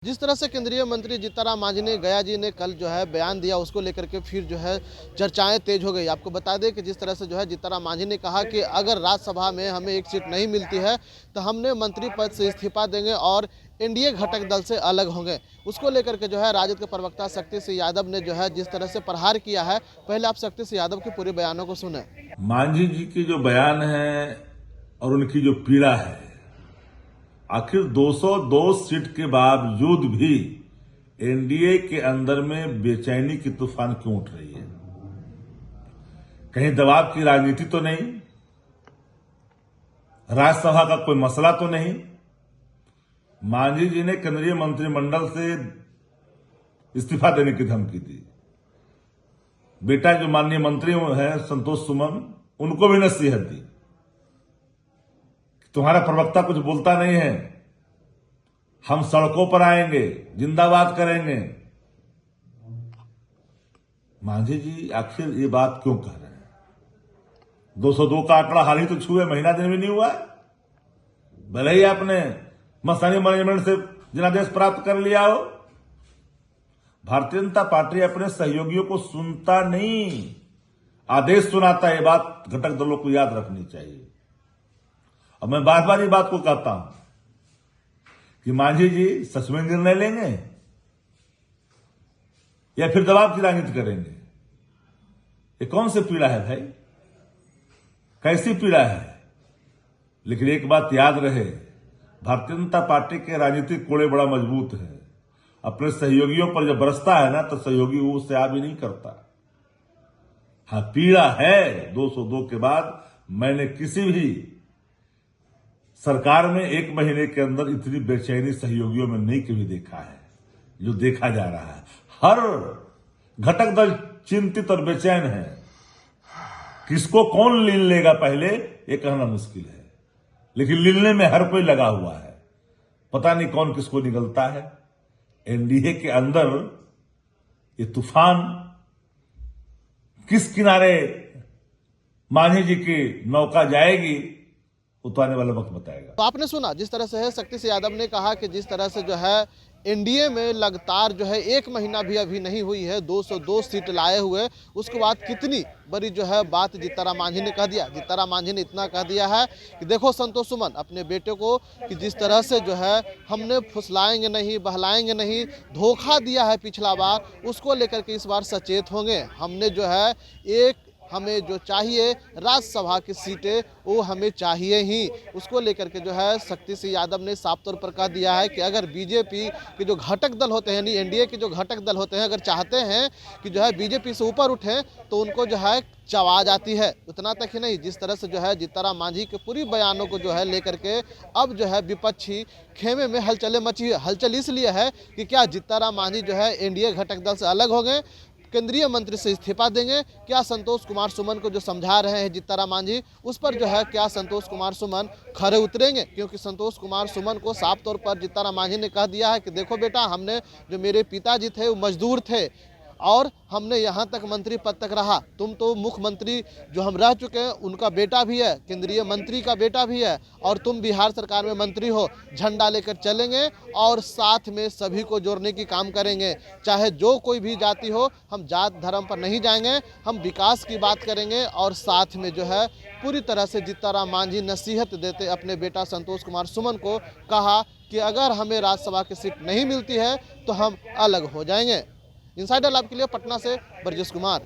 जिस तरह से केंद्रीय मंत्री जीतनराम मांझी ने गया जी ने कल जो है बयान दिया, उसको लेकर के फिर जो है चर्चाएं तेज हो गई। आपको बता दें कि जिस तरह से जो है जीतनराम मांझी ने कहा कि अगर राज्यसभा में हमें एक सीट नहीं मिलती है तो हमने मंत्री पद से इस्तीफा देंगे और एनडीए घटक दल से अलग होंगे। उसको लेकर के जो है राजद के प्रवक्ता शक्ति सिंह यादव ने जो है जिस तरह से प्रहार किया है, पहले आप शक्ति सिंह यादव के पूरे बयानों को सुने। मांझी जी की जो बयान है और उनकी जो पीड़ा है, आखिर 202 सीट के बावजूद भी एनडीए के अंदर में बेचैनी की तूफान क्यों उठ रही है? कहीं दबाव की राजनीति तो नहीं? राज्यसभा का कोई मसला तो नहीं? मांझी जी ने केंद्रीय मंत्रिमंडल से इस्तीफा देने की धमकी दी। बेटा जो माननीय मंत्री हैं संतोष सुमन, उनको भी नसीहत दी, तुम्हारा प्रवक्ता कुछ बोलता नहीं है, हम सड़कों पर आएंगे, जिंदाबाद करेंगे। मांझी जी आखिर ये बात क्यों कह रहे हैं? 202 का आंकड़ा हाल ही तो छुए, महीना दिन भी नहीं हुआ है। भले ही आपने मसानी मैनेजमेंट से जनादेश प्राप्त कर लिया हो, भारतीय जनता पार्टी अपने सहयोगियों को सुनता नहीं, आदेश सुनाता है। ये बात घटक दलों को याद रखनी चाहिए। और मैं बार बार ये बात को कहता हूं कि मांझी जी सच में निर्णय लेंगे या फिर दबाव की राजनीति करेंगे? ये कौन सी पीड़ा है भाई? कैसी पीड़ा है? लेकिन एक बात याद रहे, भारतीय जनता पार्टी के राजनीतिक कोड़े बड़ा मजबूत है। अपने सहयोगियों पर जब बरसता है ना, तो सहयोगी वो उससे आ भी नहीं करता। हाँ, पीड़ा है। 202 के बाद मैंने किसी भी सरकार में एक महीने के अंदर इतनी बेचैनी सहयोगियों में नहीं कभी देखा है जो देखा जा रहा है। हर घटक दल चिंतित और बेचैन है। किसको कौन लीन लेगा पहले, ये कहना मुश्किल है, लेकिन लीलने में हर कोई लगा हुआ है। पता नहीं कौन किसको निगलता है। एनडीए के अंदर ये तूफान किस किनारे मांझी जी की नौका जाएगी, उतारने वाला वक्त बताएगा। तो आपने सुना जिस तरह से है, शक्ति सिंह यादव ने कहा कि जिस तरह से जो है एनडीए में लगातार जो है एक महीना भी अभी नहीं हुई है 202 सीट लाए हुए, उसके बाद कितनी बड़ी जो है बात जीतनराम मांझी ने कह दिया। जीतनराम मांझी ने इतना कह दिया है कि देखो संतोष सुमन, अपने बेटे को कि जिस तरह से जो है हमने फुसलाएंगे नहीं, बहलाएंगे नहीं, धोखा दिया है पिछला बार, उसको लेकर के इस बार सचेत होंगे। हमने जो है हमें जो चाहिए राज्यसभा की सीटें वो हमें चाहिए ही। उसको लेकर के जो है शक्ति सिंह यादव ने साफ तौर पर कह दिया है कि अगर बीजेपी के जो घटक दल होते हैं, यानी एनडीए के जो घटक दल होते हैं, अगर चाहते हैं कि जो है बीजेपी से ऊपर उठें तो उनको जो है चवा जाती है। उतना तक ही नहीं, जिस तरह से जो है जीतनराम मांझी के पूरी बयानों को जो है लेकर के अब जो है विपक्षी खेमे में हलचलें मची है। हलचल इसलिए है कि क्या जीतनराम मांझी जो है एनडीए घटक दल से अलग हो गए, केंद्रीय मंत्री से इस्तीफा देंगे? क्या संतोष कुमार सुमन को जो समझा रहे हैं जीतनराम मांझी, उस पर जो है क्या संतोष कुमार सुमन खरे उतरेंगे? क्योंकि संतोष कुमार सुमन को साफ तौर पर जीतनराम मांझी ने कह दिया है कि देखो बेटा, हमने जो मेरे पिताजी थे वो मजदूर थे और हमने यहाँ तक मंत्री पद तक रहा। तुम तो मुख्यमंत्री जो हम रह चुके हैं उनका बेटा भी है, केंद्रीय मंत्री का बेटा भी है, और तुम बिहार सरकार में मंत्री हो। झंडा लेकर चलेंगे और साथ में सभी को जोड़ने की काम करेंगे। चाहे जो कोई भी जाति हो, हम जात धर्म पर नहीं जाएंगे, हम विकास की बात करेंगे। और साथ में जो है पूरी तरह से जीतनराम मांझी नसीहत देते अपने बेटा संतोष कुमार सुमन को कहा कि अगर हमें राज्यसभा की सीट नहीं मिलती है तो हम अलग हो जाएंगे। इनसाइडर लाइव के लिए पटना से ब्रजेश कुमार।